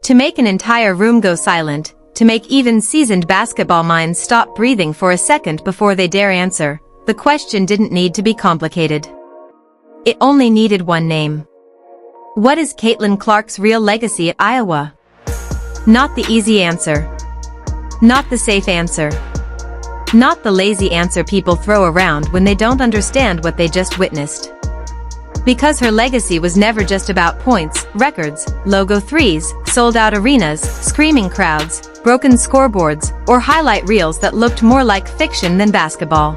To make an entire room go silent, to make even seasoned basketball minds stop breathing for a second before they dare answer, the question didn't need to be complicated. It only needed one name. What is Caitlin Clark's real legacy at Iowa? Not the easy answer. Not the safe answer. Not the lazy answer people throw around when they don't understand what they just witnessed. Because her legacy was never just about points, records, logo threes, sold-out arenas, screaming crowds, broken scoreboards, or highlight reels that looked more like fiction than basketball.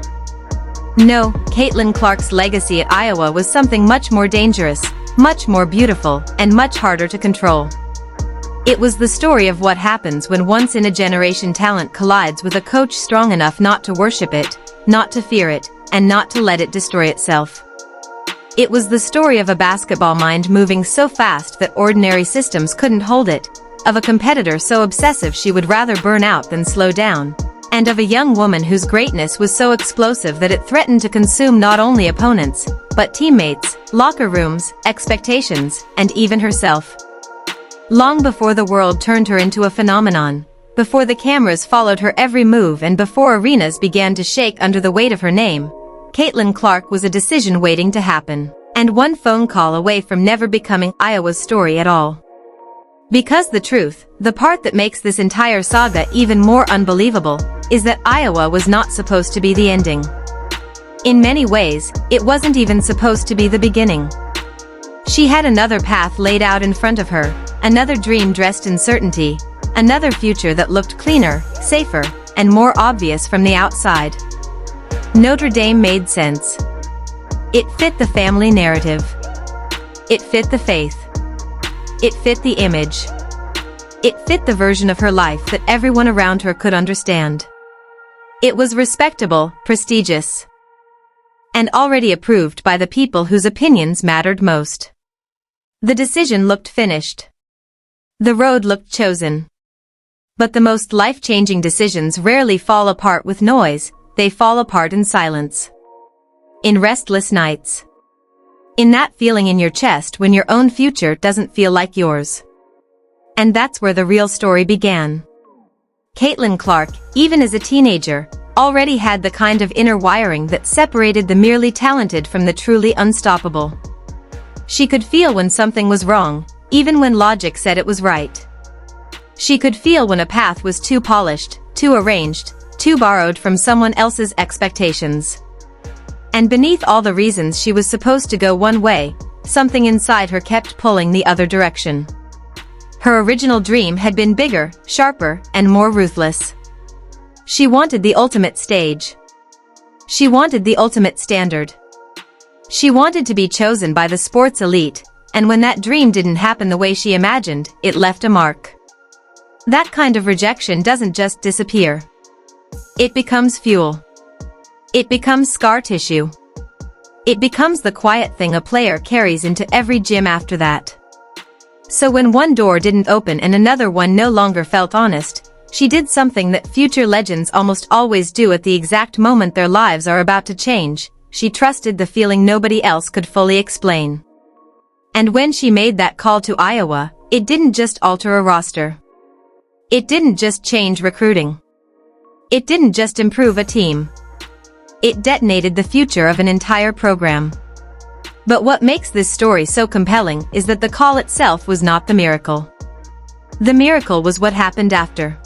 No, Caitlin Clark's legacy at Iowa was something much more dangerous, much more beautiful, and much harder to control. It was the story of what happens when once-in-a-generation talent collides with a coach strong enough not to worship it, not to fear it, and not to let it destroy itself. It was the story of a basketball mind moving so fast that ordinary systems couldn't hold it, of a competitor so obsessive she would rather burn out than slow down, and of a young woman whose greatness was so explosive that it threatened to consume not only opponents, but teammates, locker rooms, expectations, and even herself. Long before the world turned her into a phenomenon, before the cameras followed her every move and before arenas began to shake under the weight of her name, Caitlin Clark was a decision waiting to happen, and one phone call away from never becoming Iowa's story at all. Because the truth, the part that makes this entire saga even more unbelievable, is that Iowa was not supposed to be the ending. In many ways, it wasn't even supposed to be the beginning. She had another path laid out in front of her, another dream dressed in certainty, another future that looked cleaner, safer, and more obvious from the outside. Notre Dame made sense. It fit the family narrative. It fit the faith. It fit the image. It fit the version of her life that everyone around her could understand. It was respectable, prestigious, and already approved by the people whose opinions mattered most. The decision looked finished. The road looked chosen. But the most life-changing decisions rarely fall apart with noise, they fall apart in silence. In restless nights. In that feeling in your chest when your own future doesn't feel like yours. And that's where the real story began. Caitlin Clark, even as a teenager, already had the kind of inner wiring that separated the merely talented from the truly unstoppable. She could feel when something was wrong, even when logic said it was right. She could feel when a path was too polished, too arranged, too borrowed from someone else's expectations. And beneath all the reasons she was supposed to go one way, something inside her kept pulling the other direction. Her original dream had been bigger, sharper, and more ruthless. She wanted the ultimate stage. She wanted the ultimate standard. She wanted to be chosen by the sports elite, and when that dream didn't happen the way she imagined, it left a mark. That kind of rejection doesn't just disappear. It becomes fuel. It becomes scar tissue. It becomes the quiet thing a player carries into every gym after that. So when one door didn't open and another one no longer felt honest, she did something that future legends almost always do at the exact moment their lives are about to change. She trusted the feeling nobody else could fully explain. And when she made that call to Iowa, it didn't just alter a roster. It didn't just change recruiting. It didn't just improve a team. It detonated the future of an entire program. But what makes this story so compelling is that the call itself was not the miracle. The miracle was what happened after.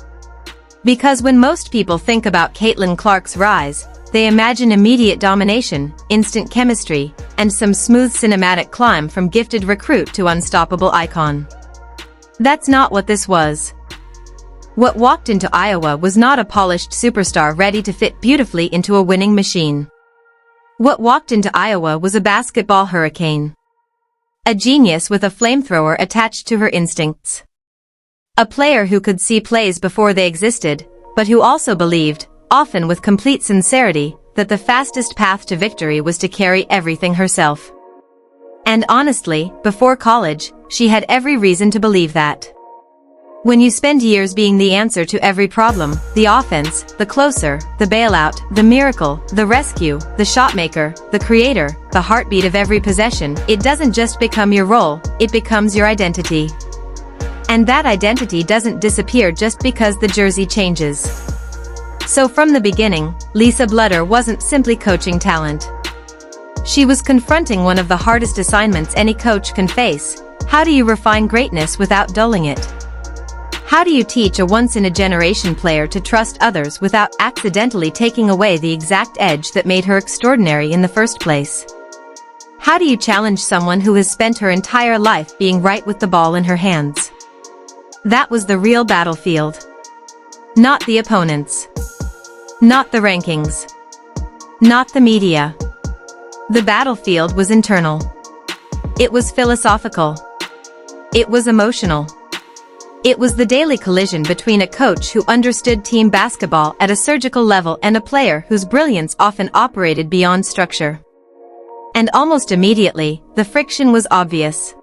Because when most people think about Caitlin Clark's rise, they imagine immediate domination, instant chemistry, and some smooth cinematic climb from gifted recruit to unstoppable icon. That's not what this was. What walked into Iowa was not a polished superstar ready to fit beautifully into a winning machine. What walked into Iowa was a basketball hurricane. A genius with a flamethrower attached to her instincts. A player who could see plays before they existed, but who also believed, often with complete sincerity, that the fastest path to victory was to carry everything herself. And honestly, before college, she had every reason to believe that. When you spend years being the answer to every problem, the offense, the closer, the bailout, the miracle, the rescue, the shotmaker, the creator, the heartbeat of every possession, it doesn't just become your role, it becomes your identity. And that identity doesn't disappear just because the jersey changes. So from the beginning, Lisa Bluder wasn't simply coaching talent. She was confronting one of the hardest assignments any coach can face. How do you refine greatness without dulling it? How do you teach a once-in-a-generation player to trust others without accidentally taking away the exact edge that made her extraordinary in the first place? How do you challenge someone who has spent her entire life being right with the ball in her hands? That was the real battlefield. Not the opponents. Not the rankings. Not the media. The battlefield was internal. It was philosophical. It was emotional. It was the daily collision between a coach who understood team basketball at a surgical level and a player whose brilliance often operated beyond structure. And almost immediately, the friction was obvious.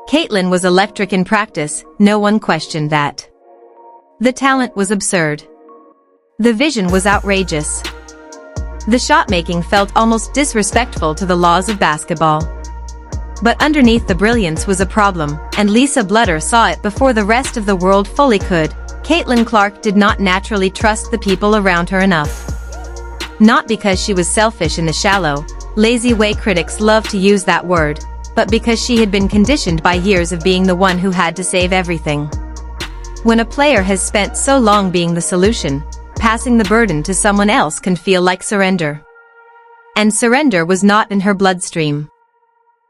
Caitlin was electric in practice, no one questioned that. The talent was absurd. The vision was outrageous. The shot-making felt almost disrespectful to the laws of basketball. But underneath the brilliance was a problem, and Lisa Bluder saw it before the rest of the world fully could. Caitlin Clark did not naturally trust the people around her enough. Not because she was selfish in the shallow, lazy way critics love to use that word, but because she had been conditioned by years of being the one who had to save everything. When a player has spent so long being the solution, passing the burden to someone else can feel like surrender. And surrender was not in her bloodstream.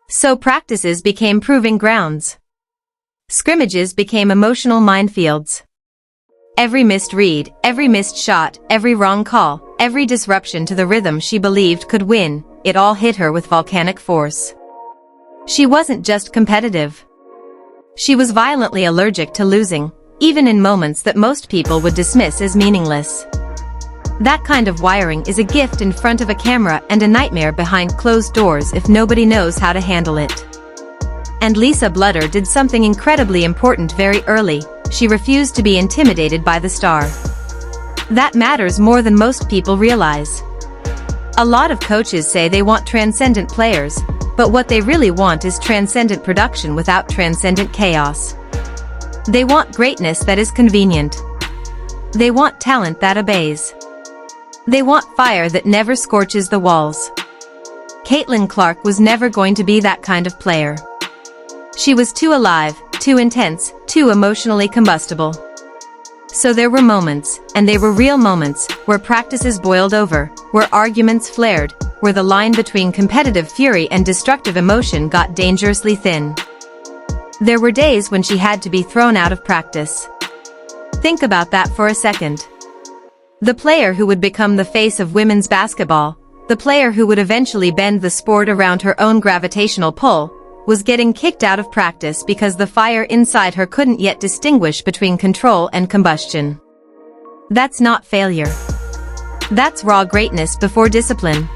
So practices became proving grounds. Scrimmages became emotional minefields. Every missed read, every missed shot, every wrong call, every disruption to the rhythm she believed could win, it all hit her with volcanic force. She wasn't just competitive. She was violently allergic to losing, even in moments that most people would dismiss as meaningless. That kind of wiring is a gift in front of a camera and a nightmare behind closed doors if nobody knows how to handle it. And Lisa Bluder did something incredibly important very early. She refused to be intimidated by the star. That matters more than most people realize. A lot of coaches say they want transcendent players, but what they really want is transcendent production without transcendent chaos. They want greatness that is convenient. They want talent that obeys. They want fire that never scorches the walls. Caitlin Clark was never going to be that kind of player. She was too alive, too intense, too emotionally combustible. So there were moments, and they were real moments, where practices boiled over, where arguments flared, where the line between competitive fury and destructive emotion got dangerously thin. There were days when she had to be thrown out of practice. Think about that for a second. The player who would become the face of women's basketball, the player who would eventually bend the sport around her own gravitational pull, was getting kicked out of practice because the fire inside her couldn't yet distinguish between control and combustion. That's not failure. That's raw greatness before discipline.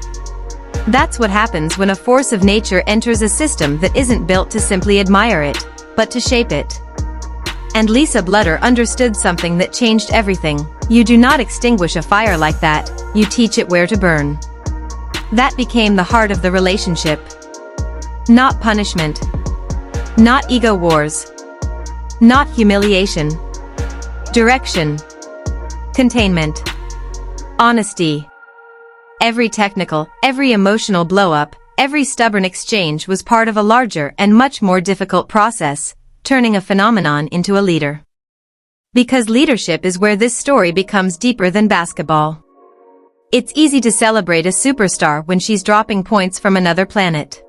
That's what happens when a force of nature enters a system that isn't built to simply admire it, but to shape it. And Lisa Bluder understood something that changed everything. You do not extinguish a fire like that, you teach it where to burn. That became the heart of the relationship. Not punishment. Not ego wars. Not humiliation. Direction. Containment. Honesty. Every technical, every emotional blow-up, every stubborn exchange was part of a larger and much more difficult process, turning a phenomenon into a leader. Because leadership is where this story becomes deeper than basketball. It's easy to celebrate a superstar when she's dropping points from another planet.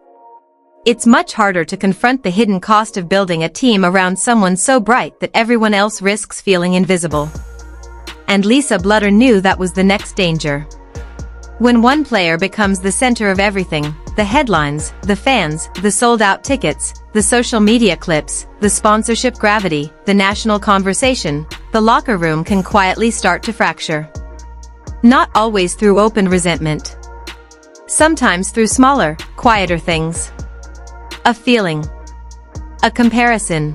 It's much harder to confront the hidden cost of building a team around someone so bright that everyone else risks feeling invisible. And Lisa Bluder knew that was the next danger. When one player becomes the center of everything, the headlines, the fans, the sold-out tickets, the social media clips, the sponsorship gravity, the national conversation, the locker room can quietly start to fracture. Not always through open resentment. Sometimes through smaller, quieter things. A feeling. A comparison.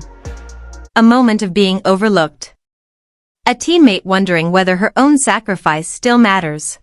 A moment of being overlooked. A teammate wondering whether her own sacrifice still matters.